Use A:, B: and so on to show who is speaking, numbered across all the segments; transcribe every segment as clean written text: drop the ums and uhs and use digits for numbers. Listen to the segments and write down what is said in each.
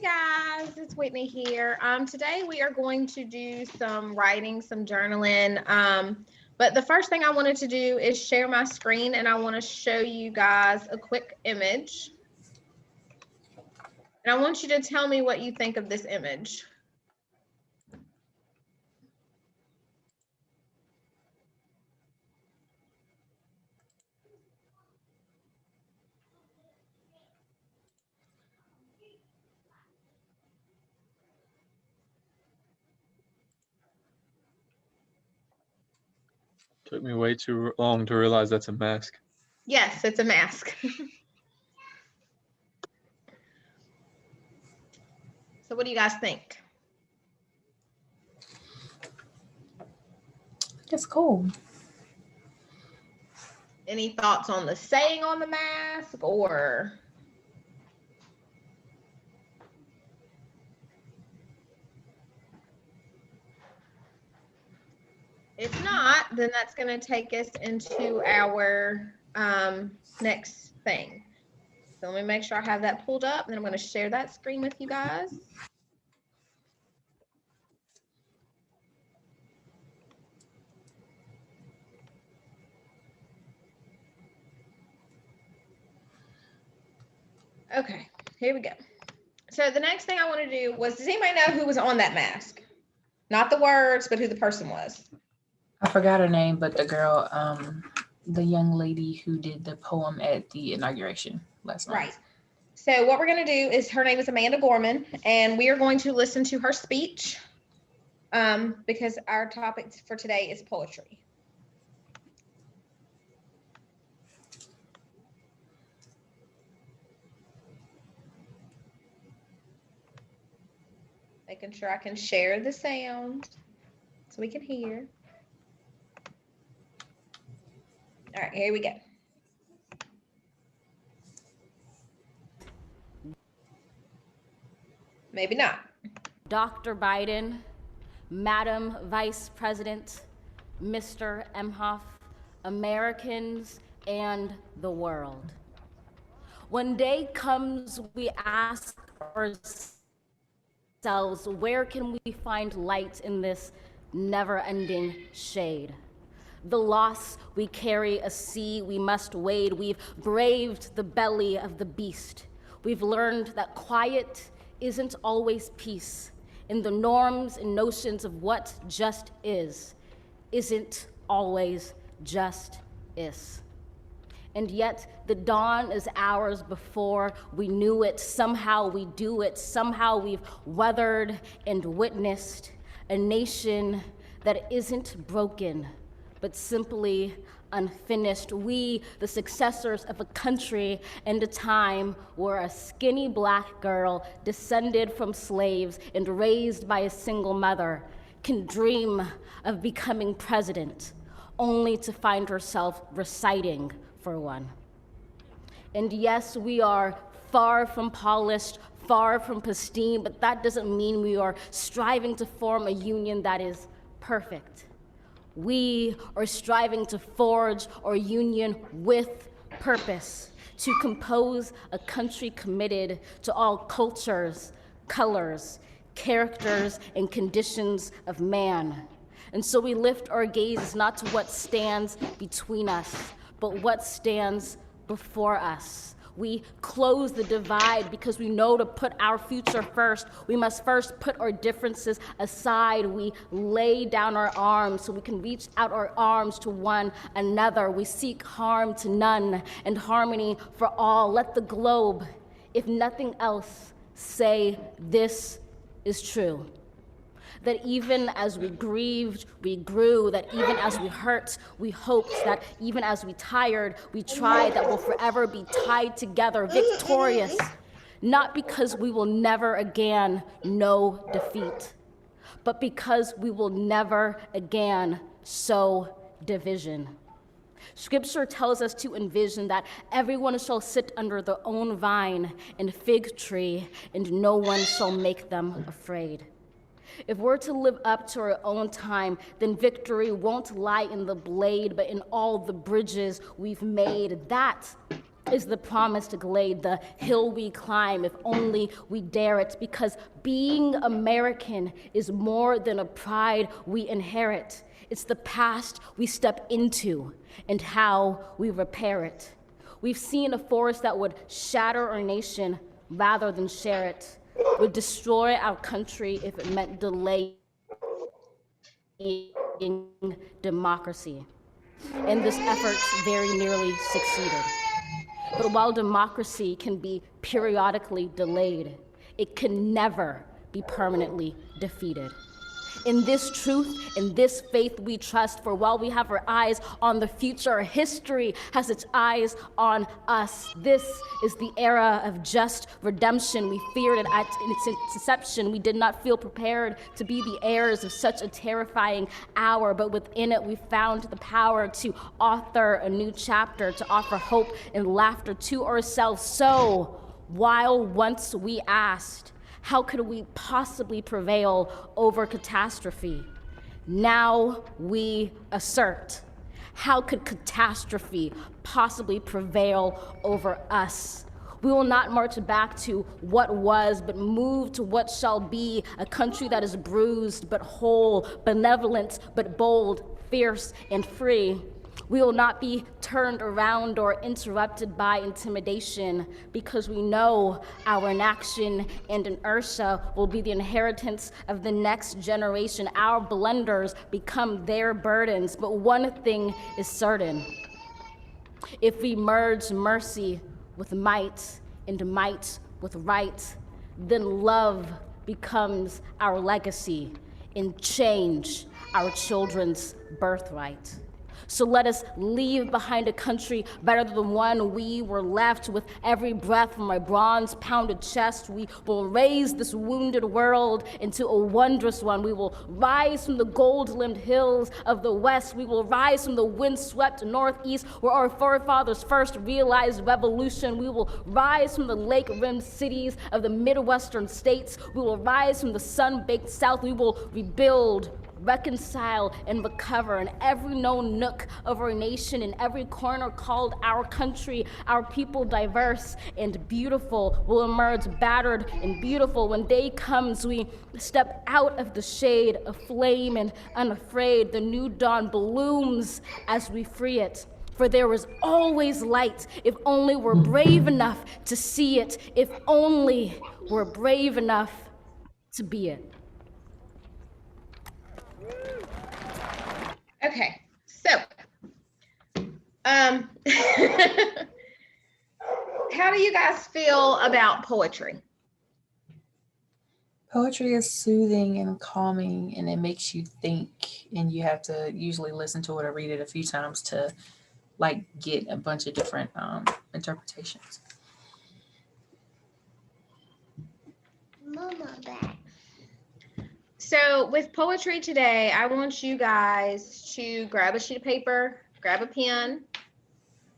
A: Guys, it's Whitney here. Today we are going to do some writing, some journaling. But the first thing I wanted to do is share my screen, and I want to show you guys a quick image. And I want you to tell me what you think of this image.
B: Took me way too long to realize that's a mask.
A: Yes, it's a mask. So what do you guys think?
C: It's cool.
A: Any thoughts on the saying on the mask, or? If not, then that's going to take us into our next thing. So let me make sure I have that pulled up, and then I'm going to share that screen with you guys. Okay, here we go. So the next thing I want to do was, does anybody know who was on that mask? Not the words, but who the person was.
C: I forgot her name, but the girl, the young lady who did the poem at the inauguration last night.
A: Right. So what we're going to do is, her name is Amanda Gorman, and we are going to listen to her speech because our topic for today is poetry. Making sure I can share the sound so we can hear. All right, here we go. Maybe not.
D: Dr. Biden, Madam Vice President, Mr. Emhoff, Americans, and the world. When day comes, we ask ourselves, where can we find light in this never-ending shade? The loss we carry, a sea we must wade. We've braved the belly of the beast. We've learned that quiet isn't always peace. In the norms and notions of what just isn't always just is. And yet the dawn is ours before we knew it. Somehow we do it. Somehow we've weathered and witnessed a nation that isn't broken, but simply unfinished. We, the successors of a country and a time where a skinny black girl descended from slaves and raised by a single mother can dream of becoming president, only to find herself reciting for one. And yes, we are far from polished, far from pristine, but that doesn't mean we are striving to form a union that is perfect. We are striving to forge our union with purpose, to compose a country committed to all cultures, colors, characters, and conditions of man. And so we lift our gaze not to what stands between us, but what stands before us. We close the divide because we know to put our future first, we must first put our differences aside. We lay down our arms so we can reach out our arms to one another. We seek harm to none and harmony for all. Let the globe, if nothing else, say this is true. That even as we grieved, we grew, that even as we hurt, we hoped, that even as we tired, we tried, that we'll forever be tied together, victorious, not because we will never again know defeat, but because we will never again sow division. Scripture tells us to envision that everyone shall sit under their own vine and fig tree, and no one shall make them afraid. If we're to live up to our own time, then victory won't lie in the blade, but in all the bridges we've made. That is the promised glade, the hill we climb if only we dare it, because being American is more than a pride we inherit. It's the past we step into and how we repair it. We've seen a force that would shatter our nation rather than share it, would destroy our country if it meant delaying democracy. And this effort very nearly succeeded. But while democracy can be periodically delayed, it can never be permanently defeated. In this truth, in this faith we trust, for while we have our eyes on the future, history has its eyes on us. This is the era of just redemption. We feared it at its inception. We did not feel prepared to be the heirs of such a terrifying hour, but within it we found the power to author a new chapter, to offer hope and laughter to ourselves. So, while once we asked, how could we possibly prevail over catastrophe? Now we assert, how could catastrophe possibly prevail over us? We will not march back to what was, but move to what shall be, a country that is bruised but whole, benevolent but bold, fierce and free. We will not be turned around or interrupted by intimidation, because we know our inaction and inertia will be the inheritance of the next generation. Our blunders become their burdens, but one thing is certain. If we merge mercy with might and might with right, then love becomes our legacy and change our children's birthright. So let us leave behind a country better than the one we were left. With every breath from my bronze-pounded chest, we will raise this wounded world into a wondrous one. We will rise from the gold-limbed hills of the west. We will rise from the wind-swept northeast, where our forefathers first realized revolution. We will rise from the lake-rimmed cities of the Midwestern states. We will rise from the sun-baked south. We will rebuild, reconcile, and recover in every known nook of our nation, in every corner called our country. Our people, diverse and beautiful, will emerge battered and beautiful. When day comes, we step out of the shade, aflame and unafraid. The new dawn blooms as we free it. For there is always light, if only we're brave enough to see it, if only we're brave enough to be it.
A: Okay, so, how do you guys feel about poetry?
C: Poetry is soothing and calming, and it makes you think, and you have to usually listen to it or read it a few times to like get a bunch of different interpretations.
E: Mama back.
A: So with poetry today, I want you guys to grab a sheet of paper, grab a pen,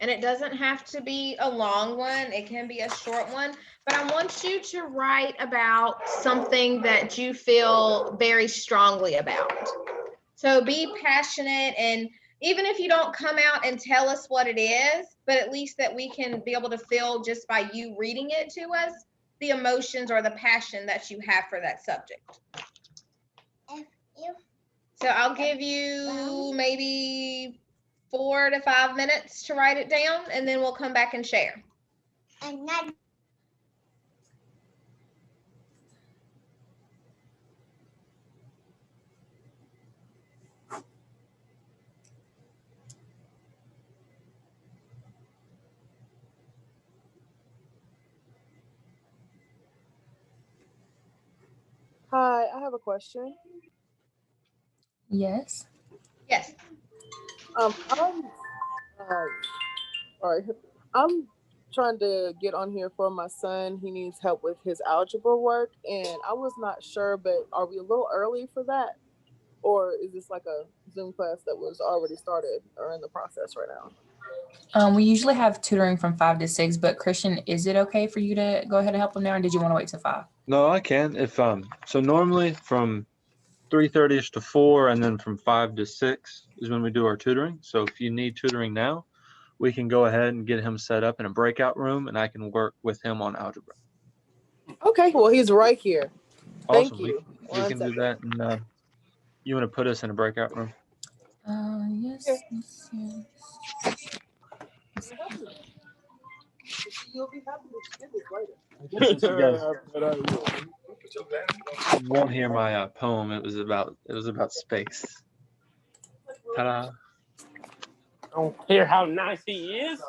A: and it doesn't have to be a long one. It can be a short one, but I want you to write about something that you feel very strongly about. So be passionate, and even if you don't come out and tell us what it is, but at least that we can be able to feel just by you reading it to us, the emotions or the passion that you have for that subject. So I'll give you maybe 4 to 5 minutes to write it down, and then we'll come back and share.
E: And not
F: Hi, I have a question.
C: Yes.
A: Yes.
F: I'm sorry. I'm trying to get on here for my son. He needs help with his algebra work, and I was not sure, but are we a little early for that? Or is this like a Zoom class that was already started or in the process right now?
C: We usually have tutoring from 5 to 6, but Christian, is it okay for you to go ahead and help him now, or did you want to wait till 5?
B: No, I can. If so normally from 3:30ish to 4, and then from 5 to 6 is when we do our tutoring. So if you need tutoring now, we can go ahead and get him set up in a breakout room, and I can work with him on algebra.
F: Okay, well, he's right here. Thank
B: Awesome.
F: you.
B: We can do that. And you want to put us in a breakout room?
C: Yes.
F: Yeah.
C: Yes.
F: You'll be happy to get this later.
B: You won't hear my poem. It was about space. Ta-da!
E: Don't hear how nice he is.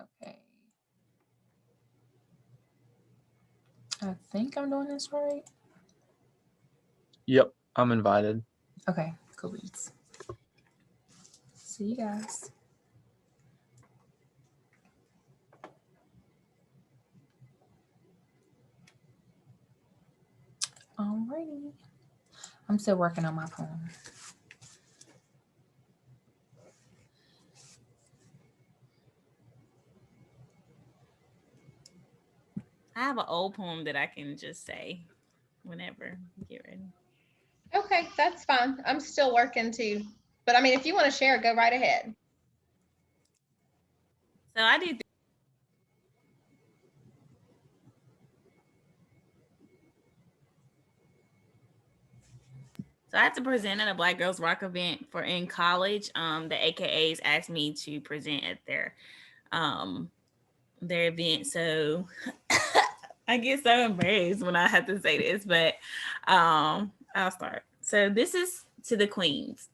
C: Okay. I think I'm doing this right.
B: Yep, I'm invited.
C: Okay, cool beans. See you guys. Alrighty. I'm still working on my poem.
G: I have an old poem that I can just say whenever you get ready.
A: Okay, that's fine. I'm still working too. But I mean, if you want to share, go right ahead.
G: So I did. So I had to present at a Black Girls Rock event in college. The AKAs asked me to present at their event. So I get so embarrassed when I have to say this, but I'll start. So this is to the queens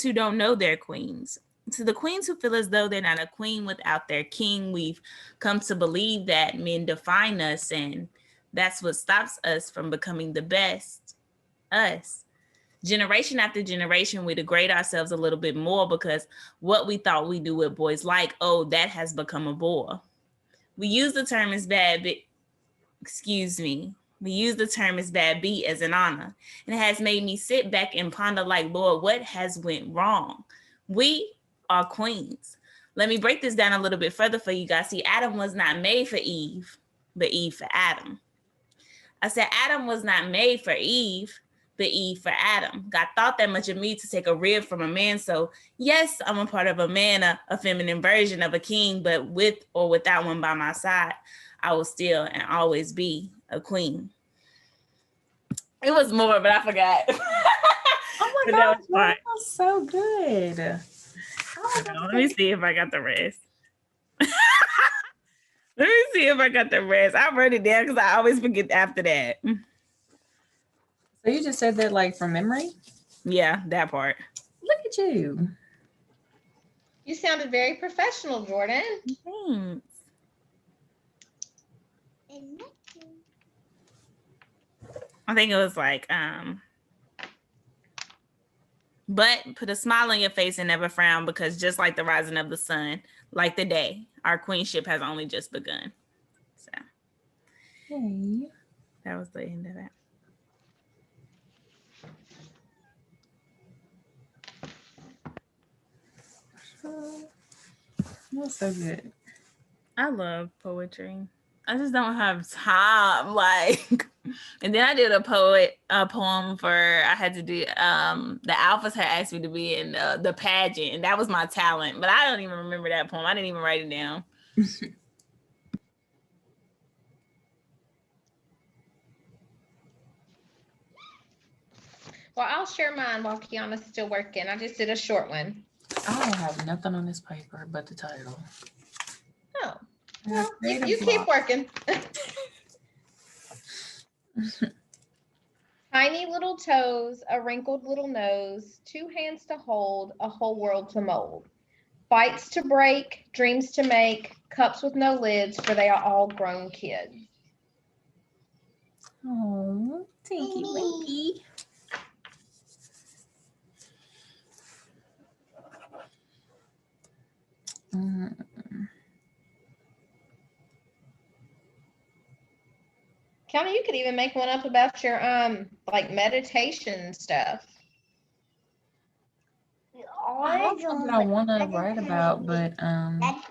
G: who don't know their queens, to the queens who feel as though they're not a queen without their king. We've come to believe that men define us, and that's what stops us from becoming the best us. Generation after generation, we degrade ourselves a little bit more because what we thought we do with boys like, oh, that has become a bore. We use the term as bad, we use the term as bad beat as an honor. And it has made me sit back and ponder like, Lord, what has went wrong? We are queens. Let me break this down a little bit further for you guys. See, Adam was not made for Eve, but Eve for Adam. I said Adam was not made for Eve, but Eve for Adam. God thought that much of me to take a rib from a man. So yes, I'm a part of a man, a feminine version of a king, but with or without one by my side, I will still and always be a queen. It was more, but I forgot.
C: Oh my God, that was so good.
G: Let me see if I got the rest. Let me see if I got the rest. I wrote it down because I always forget after that.
C: So you just said that like from memory?
G: Yeah, that part.
C: Look at you.
A: You sounded very professional, Jordan.
G: Thanks. I think it was like, but put a smile on your face and never frown, because just like the rising of the sun, like the day, our queenship has only just begun. So
C: Hey.
G: that was the end of that.
C: That's so good.
G: I love poetry. I just don't have time. Like, and then I did a poem for, I had to do, the Alphas had asked me to be in the pageant, and that was my talent, but I don't even remember that poem. I didn't even write it down.
A: Well, I'll share mine while Kiana's still working. I just did a short one.
C: I don't have nothing on this paper but the title.
A: Oh, well, you keep working. Tiny little toes, a wrinkled little nose, 2 hands to hold, a whole world to mold. Fights to break, dreams to make, cups with no lids, for they are all grown kids.
C: Oh, Tinky Winky.
A: Kiana, you could even make one up about your like meditation stuff.
C: I have something I want to write about, but
H: That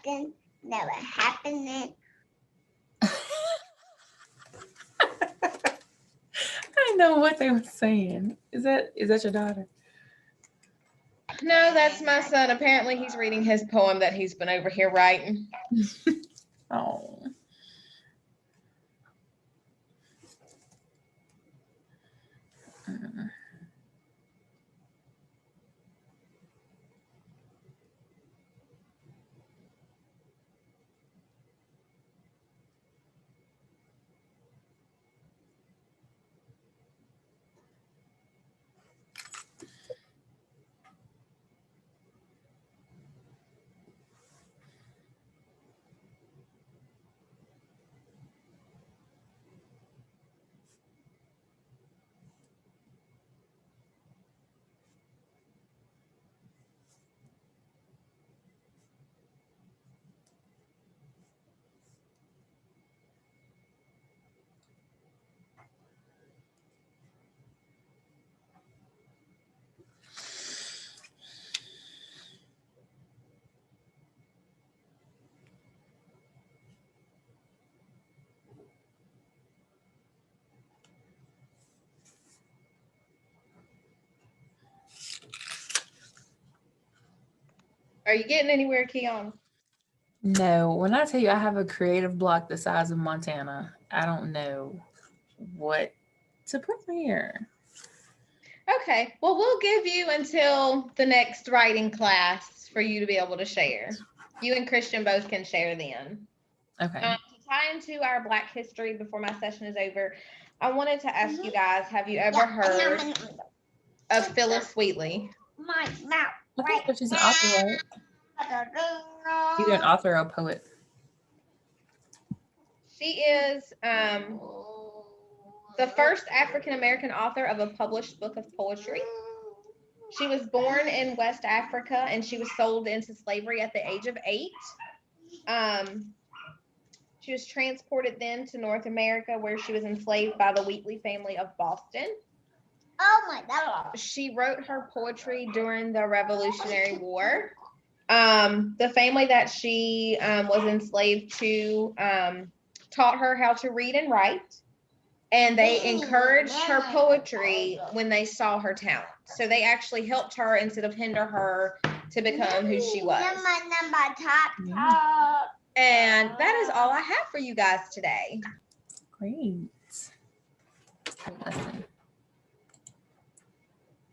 H: never happened.
C: I didn't know what they were saying. Is that your daughter?
A: No, that's my son. Apparently he's reading his poem that he's been over here writing.
C: Oh.
A: Are you getting anywhere, Keon?
C: No, when I tell you I have a creative block the size of Montana, I don't know what to put here.
A: Okay. Well, we'll give you until the next writing class for you to be able to share. You and Christian both can share then.
C: Okay.
A: To tie into our Black history before my session is over, I wanted to ask you guys, have you ever heard of Phyllis Wheatley?
H: My mouth.
C: I think that she's an author, right? Either an author or a poet.
A: She is the first African-American author of a published book of poetry. She was born in West Africa and she was sold into slavery at the age of 8. She was transported then to North America where she was enslaved by the Wheatley family of Boston.
H: Oh my God.
A: She wrote her poetry during the Revolutionary War. The family that she was enslaved to taught her how to read and write, and they encouraged her poetry when they saw her talent. So they actually helped her instead of hinder her to become who she was. And that is all I have for you guys today.
C: Great. Listen.